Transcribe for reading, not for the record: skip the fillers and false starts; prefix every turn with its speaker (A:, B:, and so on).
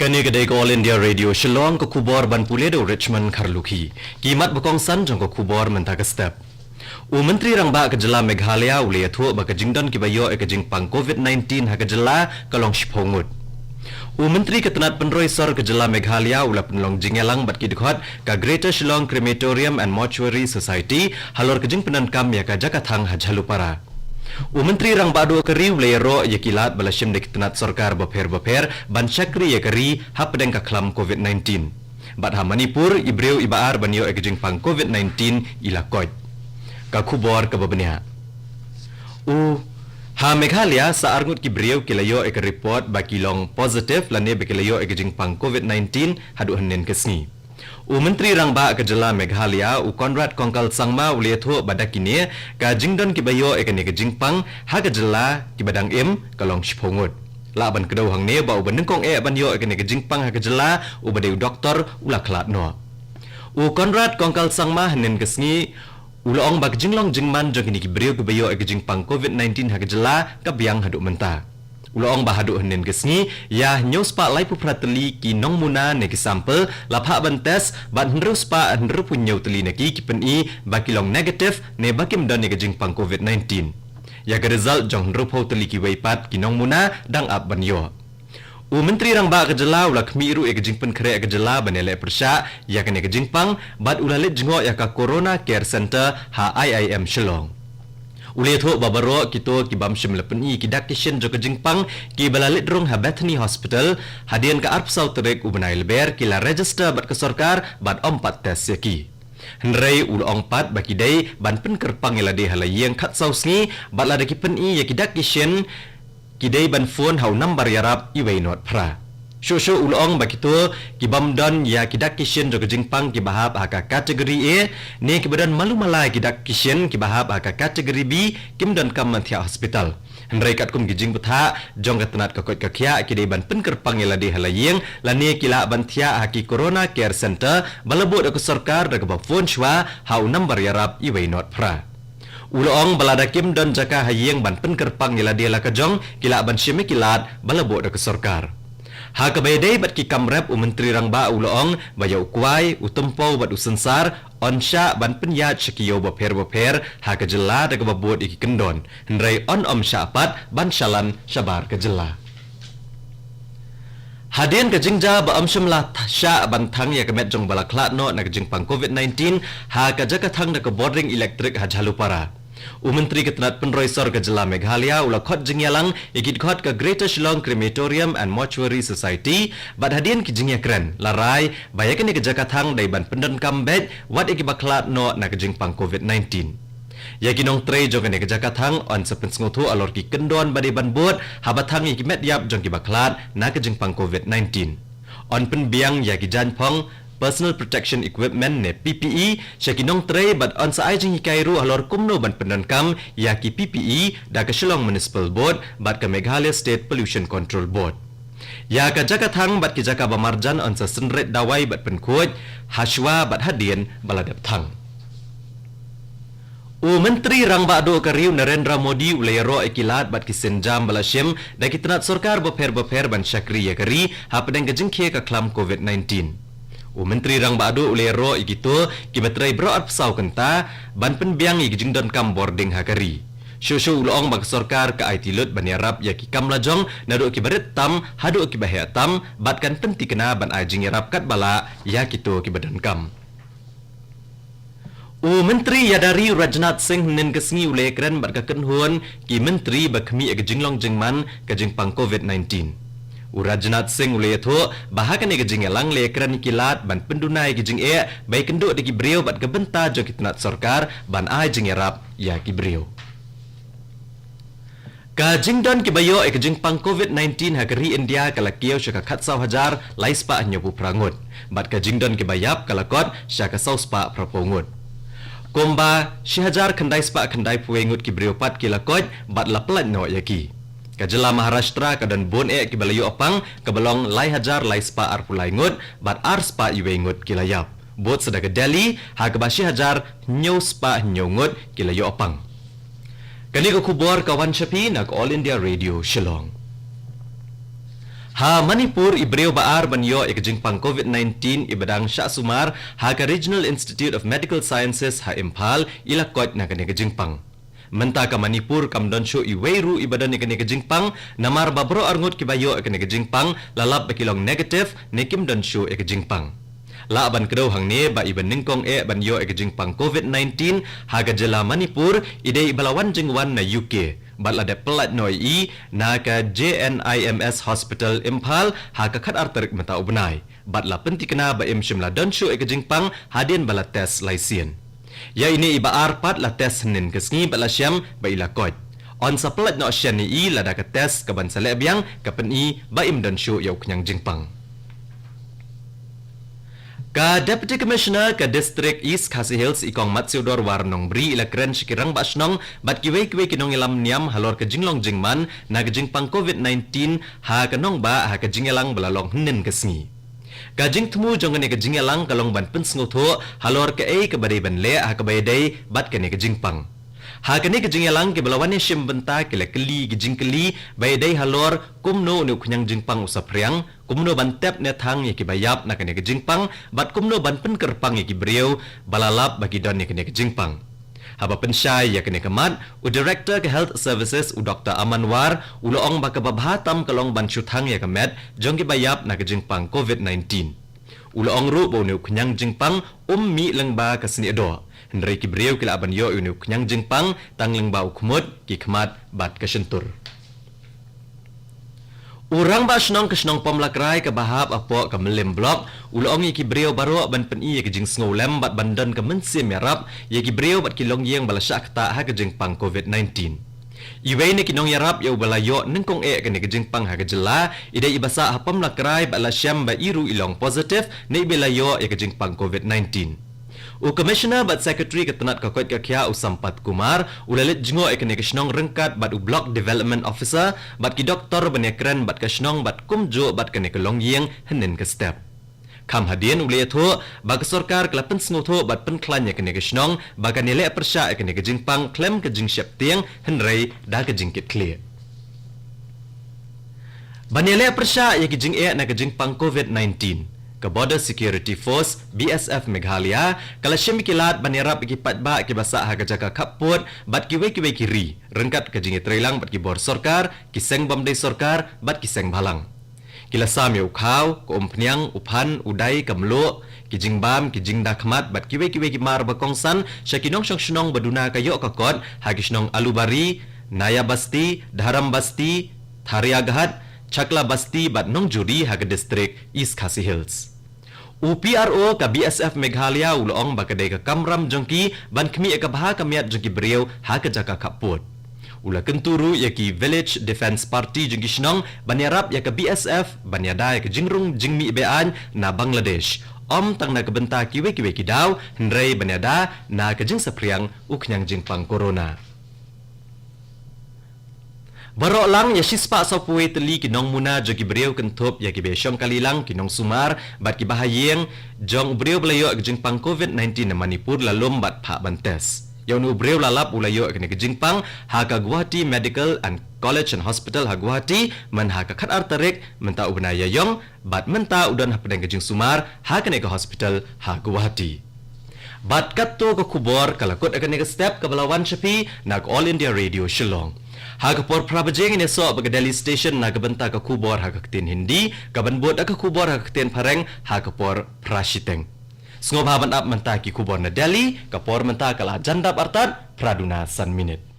A: Kani kedai ko All India Radio Shillong ko kubor ban puledo Richmond Kharlukhi. Kimat bakong san jong ko kubor menta ke step. Menteri rang ba ke jela Meghalaya ule thu ba ke jingdon ki bayo e ke jingpang COVID-19 ha ke jela kalong shphongut. Menteri ketenat penroi sor ke jela Meghalaya ula penlong jingelang bat ki dikhot ka Greater Shillong Crematorium and Mortuary Society halor ke jing penankam ya ka jakathang hajalupara. Menteri rang badu keri ulero yakilat balashim de ketenat sarkar baper ban syakri yakari ha pedeng ka klam COVID-19. Bat ha Manipur ibreu ibaar banyo e ke jingpang COVID-19 ila koj. Ka khubor ka babnya. Ha Meghalaya sa arngut ki breu kilayo e ke report ba kilong positive lane be kilayo e ke jingpang COVID-19 hadu hanen kesni. Menteri rang ba ke jela Meghalaya Conrad Kongkal Sangma ule thu badakini ka jingdon ki bayo e ke ne ke jingpang ha ke jela ki badang im kalong shphongut. La ban kedau hang ne ba uban kong e ban yo e ke ne ke jingpang ha ke jela ubadeu doktor ula khlat no. Conrad Kongkal Sangma hanen kesni ulaong bag jinglong jingman jong kini ki breu ke bayo e ke jingpang COVID-19 ha ke jela ka biang hadu menta. Ulaong bahadu hanin kesni ya news pa lai puprateli ki nong muna ne ki sampel lapha ban test ban hendrus pa hendru punyau teli ne ki peni bakilong negative ne bakim dan ne ke jingpang COVID-19. Ya ke result jong hendru pau teli ki weipat ki nong muna dang ab ban yo. Menteri rang ba ke jela ula khmiru e ke jingpen kre ke jela banele persya ya ke ne ke jingpang bat ulalit jengo ya ka Corona Care Center ha IIM Shillong. Ule thu babaro kito ki bamshim lepeni ki dakishin jo ke jingpang ki balalit drong ha Bethany Hospital hadian ka arp sautrek ubenai leber ki la register bat ke sarkar bat ompat tes yaki. Henrei ulong pat baki dei ban pen kerpang ila de halayeng khat sausni bat la de ki peni yaki dakishin ki dei ban phone hau number yarap iwei not pra. Shosho ulong bakito ki bamdon ya kidak kishen jo jingpang ki bahab aka kategori A ne ki badan malu malai kidak kishen ki bahab aka kategori B kimdon kam manthia hospital. Henrei kat kum gijing betha jong katenat kakot kakhya ki dei ban penker pangela de halayeng la ne kila banthia haki Corona Care Center balabot ke sarkar da ke phone shwa hau number yarap iwei not pra. Ulong balada kim don jaka hayeng ban penker pangela de la kajong kila ban shime kilat balabot da ke sarkar. Ha kabedai bat ki kamrep menteri rang ba ulong bayau kuai utempo bat usensar onsha ban penyat syakiyo baper ha kejela da babot iki kendon hendrai on syapat ban syalan syabar kejela. Hadien ke jingja ba amshimla sya ban thang ya kemet jong balaklat no na jingpang COVID-19 ha ka jakathang da ke boarding electric ha jalupara. Menteri ketenat penroi sor ke jela Meghalaya ula khot jingyalang ikit khot ke Greater Shillong Crematorium and Mortuary Society bat hadian ki jingya kren larai bayakan ke jakathang dai ban pendan kambet wat iki baklat no na ke jingpang COVID-19. Ya kinong trei jong ke jakathang on sepen ngothu alor ki kendon bade ban bot habathang iki met yap jong ki baklat na ke jingpang COVID-19. On pen biang ya ki jan phong Personal Protection Equipment ne PPE syakinong tray bat on sa ajing hikairu halor kumno ban penankam yaki PPE da ke Shillong Municipal Board bat ke Meghalaya State Pollution Control Board. Ya ka jakathang bat ki jaka bamarjan on sa senret dawai bat penkuj hashwa bat hadien baladap thang. Menteri rang bado kariu Narendra Modi ulayaro ikilat bat ki senjam balashim da ki tenat sarkar baper ban syakri yakari ha pedeng kejingkhe ka klam COVID-19. Menteri rang bado ulero igito kibatrai bro at pesau kenta ban penbiang igijing don kam boarding hakari. Shosho ulong bag sarkar ka IT lut baniarap ya ki kam lajong nado ki baret tam hado ki bahya tam batkan penti kena ban ajing yarap kat bala ya kito ki badan kam. Menteri Yadari Rajnath Singh nen kesngi ule kren bat ka kenhuan ki menteri bakmi igijinglong jingman ka jingpang COVID-19. Rajnath Singh ule tho bahakan ke jingelang le kran kilat ban pendunai ke jing e bai kendo de ki breu bat gebenta jo kitnat sarkar ban ai jingerap ya ki breu ka jingdon ki bayo ke jingpang COVID-19 hakari India kala kiau syaka khatsau hajar laispa nyobu prangut bat ka jingdon ki bayap kala kot syaka sauspa prapongut komba syahajar khandai spa khandai puengut ki breu pat kila kot bat laplan no yaki Kajela Maharashtra kadan bon ki balayo apang kabalong lai hajar lai spa arpulai ngut bat ar spa iwe ngut kilayap. Bot sedaka Delhi ha kabashi hajar nyo spa nyo ngut kilayo apang. Kani ko kubor kawan syapi nak All India Radio Shillong. Ha Manipur ibreu baar banyo ikajingpang COVID-19 ibadang Shah Sumar ha ka Regional Institute of Medical Sciences ha Impal ilakot na kani kajingpang. Menta ka Manipur kamdon syo iweiru ibadan ikani kajingpang namar babro arngot kibayo ikani kajingpang lalap bakilong negative ni kimdon syo ikajingpang. Laban kedaw hang ni ba iban ningkong banyo ikajingpang COVID-19 ha ka jela Manipur ide ibalawan jingwan na UK. Batla de pelat noi na ka JNIMS Hospital Impal ha ka khat arterik mata ubnai. Batla penti kena ba im shimla donshu ikajingpang hadin bala tes laisien. Ya ini iba arpat la tes nin kesngi batla syam ba ila kot. On sa pelat no syan ni la da ka tes ka ban sale biang ka peni ba im donshu yau knyang jingpang. Ka Deputy Commissioner ka District East Khasi Hills ikong Matsiudor Warnong Bri ila kren sikirang basnong bat kiwe kinong ilam niam halor ka jinglong jingman na ka jingpang COVID-19 ha kanong ba ha ka jingelang balalong hnen kasngi. Ka jing temu jong ka jingelang kalong ban pensngutho halor ka ka badai ban le ha ka bayday bat ka ka jingpang. Ha kani kejingelang ke balawan shim benta kele keli kejingkeli bayday halor kumno nu knyang jingpang usapriang kumno bantep ne thang ye kibayap na kani kejingpang bat kumno ban penkerpang ye kibreu balalap bagi don ye kani kejingpang. Haba pensyai ya kani kemat u Director ke Health Services u Dr. Amanwar uloong baka babhatam kalong ban syuthang ye kemet jong kibayap na kejingpang COVID-19. Uloong ru bo nu knyang jingpang mi lengba kasni do. Henry kibreu kila banyo unu knyang jingpang tangling bau kumut ki kemat bat kesentur. Urang ba snong kesnong pomlakrai ke bahap apo ke melim blok ulong ye kibreu baro ban peni ye kejing snolem bat bandan ke mensim yarap ye kibreu bat kilong yeng balasyak ta ha kejingpang COVID-19. Iwei ni kinong yarap yau balayo nengkong kene kejingpang ha kejela ide ibasa ha pomlakrai balasyam ba iru ilong positif ni belayo ye kejingpang COVID-19. U Commissioner bat Secretary ketenat kakot kakya u Sampat Kumar ulalit jengo ekene kesnong rengkat bat u Block Development Officer bat ki doktor banekren bat kesnong bat kumjo bat kene kelong yeng henen ke step. Kam hadien ulay tho bag sarkar kelapen snutho bat penklan ye kene kesnong bagan nilai persya ekene kejingpang klem kejing syap tiang henrei da kejingkit clear. Banilai persya ye kejing na kejingpang COVID-19. Ke Border Security Force BSF Meghalaya kala syamikilat banirap ikipat ba kibasa ha kajaka kaput bat kiwe kiri rengkat kejingi trailang bat kibor sorkar kiseng bomdai sorkar bat kiseng balang kila sam yo khau ko umpniang uphan udai kamlo kijing bam kijing dakmat bat kiwe kimar bakongsan syakinong syong baduna kayo kakot hagisnong alubari naya basti dharam basti thariagahat Chakla Basti bat nong juri ha ke District East Khasi Hills. UPRO ka BSF Meghalaya ulong bakadai ka kamram jongki ban kemi ka baha kamiat jongki beriau ha ke jaka kaput. Ula kenturu ya ki Village Defense Party jongki shnong banyarap ya ka BSF banyada ya ke jingrung jingmi bean na Bangladesh. Om tang na kebenta kiwe kidaw henrei banyada na ke jing sapriang uknyang jingpang corona. Barok lang ya sispa sopwe teli kinong muna jogi beriau kentup ya ki besyong kalilang kinong sumar bat ki bahayeng jong beriau belayo ke jingpang COVID-19 na Manipur lalom bat pak bantes. Yang nu beriau lalap ulayo ke jingpang ha ka Guwahati Medical and College and Hospital ha Guwahati men ha ka khat arterik menta ubna yayong bat menta udan ha pedang ke jing sumar ha ke hospital ha Guwahati. Bat katto ke kubor kalakot akan ke step ke belawan Shafi nak All India Radio Shillong. Hagapor prabajeng ini so baga Delhi Station na gabenta ka kubor hagaktin Hindi, gabanbot ka kubor hagaktin Pareng, hagapor prashiteng. Sungob haban ap mentaki kubor na Delhi, kapor menta kalah jandap artat, praduna san minute.